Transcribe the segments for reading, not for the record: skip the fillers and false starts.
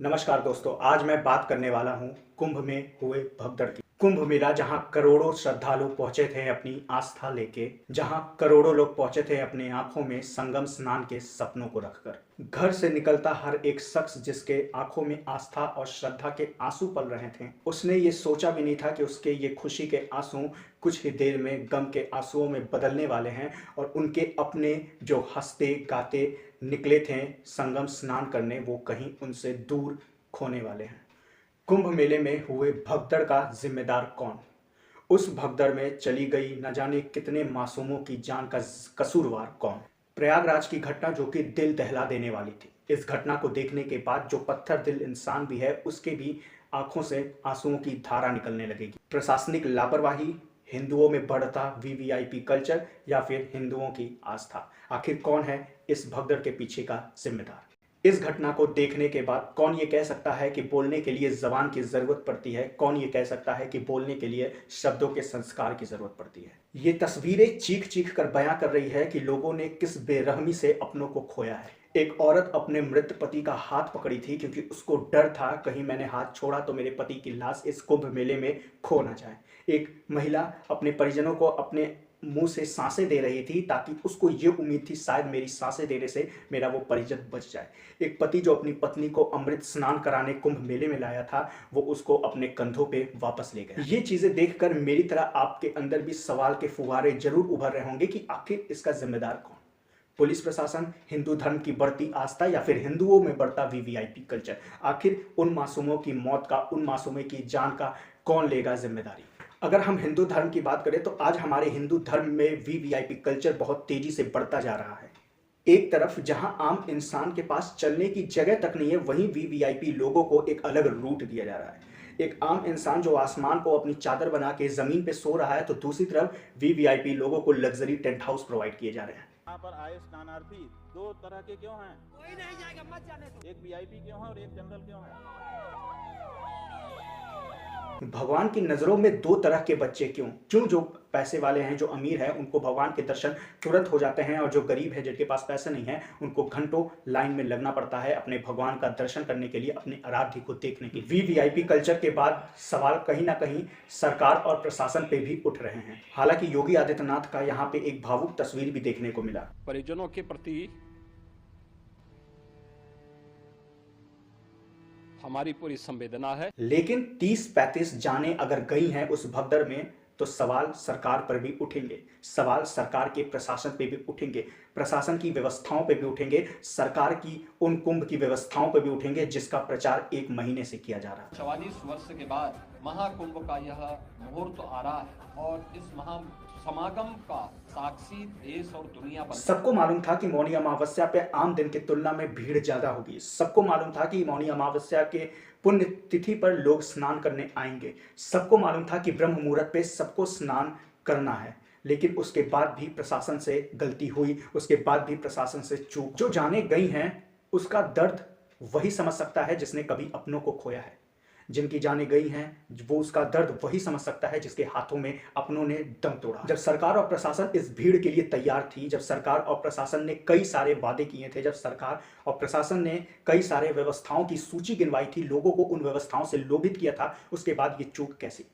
नमस्कार दोस्तों, आज मैं बात करने वाला हूँ कुंभ में हुए भगदड़ की। कुंभ मेला जहाँ करोड़ों श्रद्धालु पहुंचे थे अपनी आस्था लेके, जहाँ करोड़ों लोग पहुंचे थे अपने आंखों में संगम स्नान के सपनों को रखकर। घर से निकलता हर एक शख्स जिसके आंखों में आस्था और श्रद्धा के आंसू पल रहे थे, उसने ये सोचा भी नहीं था कि उसके ये खुशी के आंसू कुछ ही देर में गम के आंसुओं में बदलने वाले हैं और उनके अपने जो हंसते गाते निकले थे संगम स्नान करने, वो कहीं उनसे दूर खोने वाले हैं। कुंभ मेले में हुए भगदड़ का जिम्मेदार कौन? उस भगदड़ में चली गई न जाने कितने मासूमों की जान का कसूरवार कौन? प्रयागराज की घटना जो कि दिल दहला देने वाली थी। इस घटना को देखने के बाद जो पत्थर दिल इंसान भी है उसके भी आंखों से आंसुओं की धारा निकलने लगेगी। प्रशासनिक लापरवाही, हिंदुओं में बढ़ता वीवीआईपी कल्चर या फिर हिंदुओं की आस्था, आखिर कौन है इस भगदड़ के पीछे का जिम्मेदार? इस घटना को देखने के बाद कौन ये कह सकता है कि बोलने के लिए जबान की जरूरत पड़ती है? कौन ये कह सकता है कि बोलने के लिए शब्दों के संस्कार की जरूरत पड़ती है? ये तस्वीरें चीख चीख कर बयां कर रही है कि लोगों ने किस बेरहमी से अपनों को खोया है। एक औरत अपने मृत पति का हाथ पकड़ी थी क्योंकि उसको डर था कहीं मैंने हाथ छोड़ा तो मेरे पति की लाश इस कुंभ मेले में खो ना जाए। एक महिला अपने परिजनों को अपने मुंह से सांसें दे रही थी ताकि उसको ये उम्मीद थी शायद मेरी सांसें देने से मेरा वो परिजन बच जाए। एक पति जो अपनी पत्नी को अमृत स्नान कराने कुंभ मेले में लाया था, वो उसको अपने कंधों पे वापस ले गया। ये चीजें देखकर मेरी तरह आपके अंदर भी सवाल के फुवारे जरूर उभर रहे होंगे कि आखिर इसका जिम्मेदार कौन? पुलिस प्रशासन, हिंदू धर्म की बढ़ती आस्था या फिर हिंदुओं में बढ़ता वीवीआईपी कल्चर? आखिर उन मासूमों की मौत का, उन मासूमों की जान का कौन लेगा जिम्मेदारी? अगर हम हिंदू धर्म की बात करें तो आज हमारे हिंदू धर्म में वीवीआईपी कल्चर बहुत तेजी से बढ़ता जा रहा है। एक तरफ जहां आम इंसान के पास चलने की जगह तक नहीं है, वहीं वीवीआईपी लोगों को एक अलग रूट दिया जा रहा है। एक आम इंसान जो आसमान को अपनी चादर बना के जमीन पे सो रहा है, तो दूसरी तरफ वीवीआईपी लोगों को लग्जरी टेंट हाउस प्रोवाइड किए जा रहे हैं। यहाँ पर आए स्नानार्थी दो तरह के क्यों हैं? कोई नहीं जाएगा, मत जाने दो। एक वीआईपी क्यों है और एक जनरल क्यों है? भगवान की नजरों में दो तरह के बच्चे क्यों? जो पैसे वाले हैं, जो अमीर हैं, उनको भगवान के दर्शन तुरंत हो जाते हैं और जो गरीब है, जिनके पास पैसे नहीं है, उनको घंटों लाइन में लगना पड़ता है अपने भगवान का दर्शन करने के लिए, अपने आराध्य को देखने के लिए। वीवीआईपी कल्चर के बाद सवाल कहीं ना कहीं सरकार और प्रशासन पे भी उठ रहे हैं। हालांकि योगी आदित्यनाथ का यहाँ पे एक भावुक तस्वीर भी देखने को मिला। परिजनों के प्रति हमारी पूरी संवेदना है, लेकिन 30-35 जाने अगर गई हैं उस भगदड़ में, तो सवाल सरकार पर भी उठेंगे, सवाल सरकार के प्रशासन पे भी उठेंगे, प्रशासन की व्यवस्थाओं पे भी उठेंगे, सरकार की उन कुंभ की व्यवस्थाओं पे भी उठेंगे जिसका प्रचार 1 महीने से किया जा रहा है। 44 वर्ष के बाद महाकुंभ का यह मुहूर्त आ रहा है और इस महा समागम का साक्षी देश और दुनिया बन। सबको मालूम था कि मौनी अमावस्या पे आम दिन की तुलना में भीड़ ज्यादा होगी। सबको मालूम था कि मौनी अमावस्या के पुण्य तिथि पर लोग स्नान करने आएंगे। सबको मालूम था कि ब्रह्म मुहूर्त पे सबको स्नान करना है, लेकिन उसके बाद भी प्रशासन से गलती हुई, उसके बाद भी प्रशासन से चूक। जो जाने गई हैं उसका दर्द वही समझ सकता है जिसने कभी अपनों को खोया है। जिनकी जाने गई हैं वो उसका दर्द वही समझ सकता है जिसके हाथों में अपनों ने दम तोड़ा। जब सरकार और प्रशासन इस भीड़ के लिए तैयार थी, जब सरकार और प्रशासन ने कई सारे वादे किए थे, जब सरकार और प्रशासन ने कई सारे व्यवस्थाओं की सूची गिनवाई थी, लोगों को उन व्यवस्थाओं से लोभित किया था, उसके बाद ये चूक कैसी?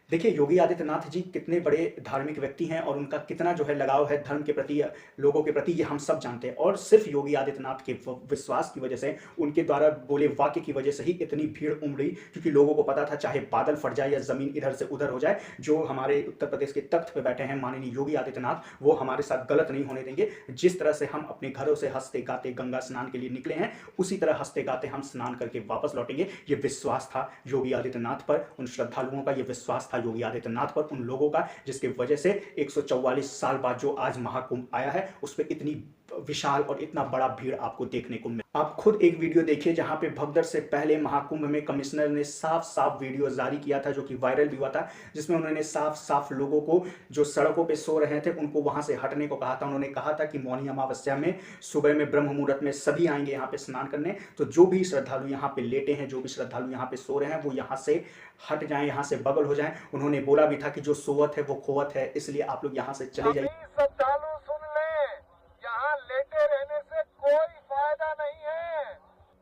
देखिए, योगी आदित्यनाथ जी कितने बड़े धार्मिक व्यक्ति हैं और उनका कितना जो है लगाव है धर्म के प्रति, लोगों के प्रति, ये हम सब जानते हैं। और सिर्फ योगी आदित्यनाथ के विश्वास की वजह से, उनके द्वारा बोले वाक्य की वजह से ही इतनी भीड़ उमड़ी, क्योंकि लोगों को पता था चाहे बादल फट जाए या जमीन इधर से उधर हो जाए, जो हमारे उत्तर प्रदेश के तख्त पर बैठे हैं माननीय योगी आदित्यनाथ, वो हमारे साथ गलत नहीं होने देंगे। जिस तरह से हम अपने घरों से हंसते गाते गंगा स्नान के लिए निकले हैं, उसी तरह हंसते गाते हम स्नान करके वापस लौटेंगे। ये विश्वास था योगी आदित्यनाथ पर, उन श्रद्धालुओं का ये विश्वास था योगी आदित्यनाथ पर, उन लोगों का जिसके वजह से 144 साल बाद जो आज महाकुंभ आया है, उस पर इतनी विशाल और इतना बड़ा भीड़ आपको देखने को मिला। आप खुद एक वीडियो देखिए जहां पे भगदड़ से पहले महाकुंभ में कमिश्नर ने साफ साफ वीडियो जारी किया था, जो कि वायरल भी हुआ था, जिसमें उन्होंने साफ साफ लोगों को जो सड़कों पे सो रहे थे उनको वहां से हटने को कहा था। उन्होंने कहा था कि मौनी अमावस्या में सुबह में ब्रह्म मुहूर्त में सभी आएंगे यहाँ पे स्नान करने, तो जो भी श्रद्धालु यहाँ पे लेटे हैं, जो भी श्रद्धालु यहाँ पे सो रहे हैं, वो यहाँ से हट जाएं, यहाँ से बगल हो जाएं। उन्होंने बोला भी था कि जो सोवत है वो खोवत है, इसलिए आप लोग यहाँ से चले जाइए। श्रद्धालु सुन लें, यहाँ लेटे रहने से कोई फायदा नहीं है।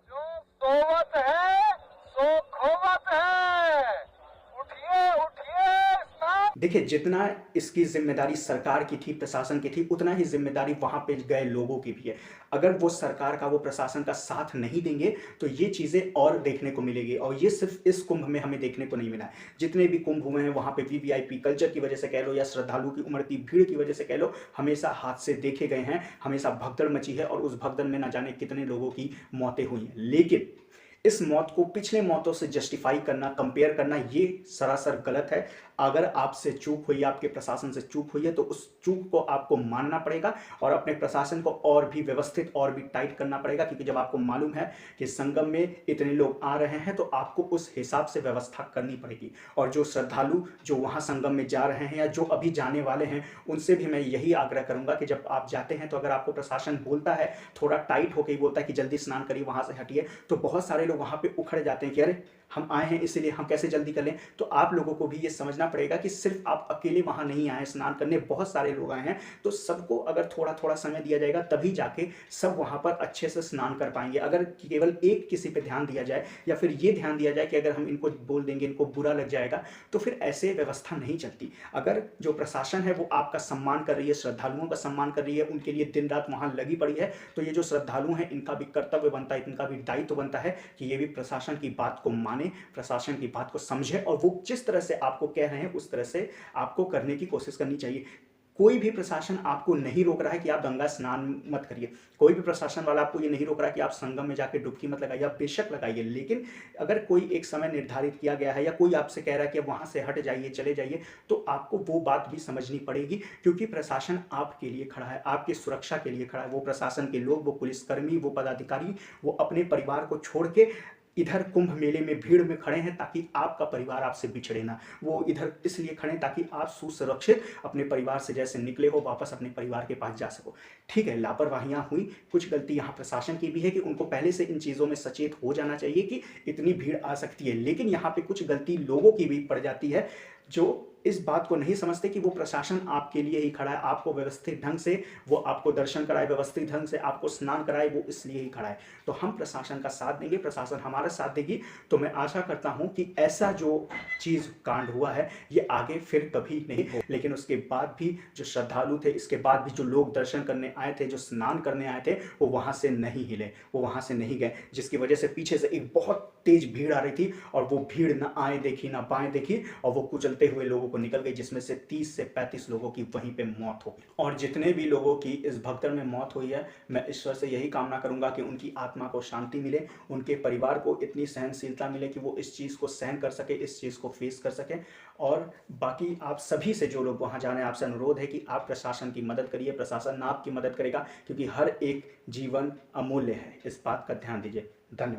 जो सोवत है देखिए, जितना इसकी जिम्मेदारी सरकार की थी, प्रशासन की थी, उतना ही जिम्मेदारी वहाँ पे गए लोगों की भी है। अगर वो सरकार का, वो प्रशासन का साथ नहीं देंगे तो ये चीज़ें और देखने को मिलेगी, और ये सिर्फ इस कुंभ में हमें देखने को नहीं मिला है। जितने भी कुंभ हुए हैं वहाँ पे वीवीआईपी कल्चर की वजह से कह लो या श्रद्धालु की उमड़ती भीड़ की वजह से कह लो, हमेशा हादसे देखे गए हैं, हमेशा भगदड़ मची है, और उस भगदड़ में ना जाने कितने लोगों की मौतें हुई हैं। लेकिन इस मौत को पिछले मौतों से जस्टिफाई करना, कंपेयर करना, ये सरासर गलत है। अगर आपसे चूक हुई, आपके प्रशासन से चूक हुई है, तो उस चूक को आपको मानना पड़ेगा और अपने प्रशासन को और भी व्यवस्थित, और भी टाइट करना पड़ेगा, क्योंकि जब आपको मालूम है कि संगम में इतने लोग आ रहे हैं तो आपको उस हिसाब से व्यवस्था करनी पड़ेगी। और जो श्रद्धालु जो वहाँ संगम में जा रहे हैं या जो अभी जाने वाले हैं, उनसे भी मैं यही आग्रह करूंगा कि जब आप जाते हैं तो अगर आपको प्रशासन बोलता है, थोड़ा टाइट होकर ही बोलता है कि जल्दी स्नान करिए, वहाँ से हटिए, तो बहुत सारे लोग वहाँ पे उखड़ जाते हैं कि अरे हम आए हैं इसीलिए हम कैसे जल्दी कर लें। तो आप लोगों को भी ये समझना पड़ेगा कि सिर्फ आप अकेले वहाँ नहीं आए स्नान करने, बहुत सारे लोग आए हैं, तो सबको अगर थोड़ा थोड़ा समय दिया जाएगा तभी जाके सब वहाँ पर अच्छे से स्नान कर पाएंगे। अगर केवल एक किसी पे ध्यान दिया जाए या फिर ये ध्यान दिया जाए कि अगर हम इनको बोल देंगे इनको बुरा लग जाएगा, तो फिर ऐसे व्यवस्था नहीं चलती। अगर जो प्रशासन है वो आपका सम्मान कर रही है, श्रद्धालुओं का सम्मान कर रही है, उनके लिए दिन रात वहाँ लगी पड़ी है, तो ये जो श्रद्धालु हैं इनका भी कर्तव्य बनता है, इनका भी दायित्व बनता है कि ये भी प्रशासन की बात को माने, प्रशासन की बात को समझे, और वो जिस तरह से आपको कह रहे हैं उस तरह से आपको करने की कोशिश करनी चाहिए। कोई भी प्रशासन आपको नहीं रोक रहा है कि आप गंगा स्नान मत करिए, कोई भी प्रशासन वाला आपको ये नहीं रोक रहा है कि आप संगम में जाके डुबकी मत लगाइए, आप बेशक लगाइए, लेकिन अगर कोई एक समय निर्धारित किया गया है या कोई आपसे कह रहा है कि वहाँ से हट जाइए, चले जाइए, तो आपको वो बात भी समझनी पड़ेगी, क्योंकि प्रशासन आपके लिए खड़ा है, आपकी सुरक्षा के लिए खड़ा है। वो प्रशासन के लोग, वो पुलिसकर्मी, वो पदाधिकारी, वो अपने परिवार को छोड़ के इधर कुंभ मेले में भीड़ में खड़े हैं ताकि आपका परिवार आपसे बिछड़े ना। वो इधर इसलिए खड़े हैं ताकि आप सुसुरक्षित अपने परिवार से जैसे निकले हो वापस अपने परिवार के पास जा सको। ठीक है, लापरवाहियां हुई, कुछ गलती यहाँ प्रशासन की भी है कि उनको पहले से इन चीज़ों में सचेत हो जाना चाहिए कि इतनी भीड़ आ सकती है, लेकिन यहाँ पे कुछ गलती लोगों की भी पड़ जाती है जो इस बात को नहीं समझते कि वो प्रशासन आपके लिए ही खड़ा है, आपको व्यवस्थित ढंग से वो आपको दर्शन कराए, व्यवस्थित ढंग से आपको स्नान कराए, वो इसलिए ही खड़ा है। तो हम प्रशासन का साथ देंगे, प्रशासन हमारा साथ देगी, तो मैं आशा करता हूं कि ऐसा जो चीज़ कांड हुआ है ये आगे फिर कभी नहीं हो। लेकिन उसके बाद भी जो श्रद्धालु थे, इसके बाद भी जो लोग दर्शन करने आए थे, जो स्नान करने आए थे, वो वहाँ से नहीं हिले, वो वहाँ से नहीं गए, जिसकी वजह से पीछे से एक बहुत तेज भीड़ आ रही थी और वो भीड़ ना आए देखी ना बाएं देखी, और वो कुचलते हुए लोगों को निकल गई, जिसमें से 30 से 35 लोगों की वहीं पे मौत हो गई। और जितने भी लोगों की इस भगदड़ में मौत हुई है, मैं ईश्वर से यही कामना करूंगा कि उनकी आत्मा को शांति मिले, उनके परिवार को इतनी सहनशीलता मिले कि वो इस चीज़ को सहन कर सके, इस चीज़ को फेस कर सके। और बाकी आप सभी से जो लोग वहाँ जाने, आपसे अनुरोध है कि आप प्रशासन की मदद करिए, प्रशासन आपकी मदद करेगा, क्योंकि हर एक जीवन अमूल्य है, इस बात का ध्यान दीजिए। धन्यवाद।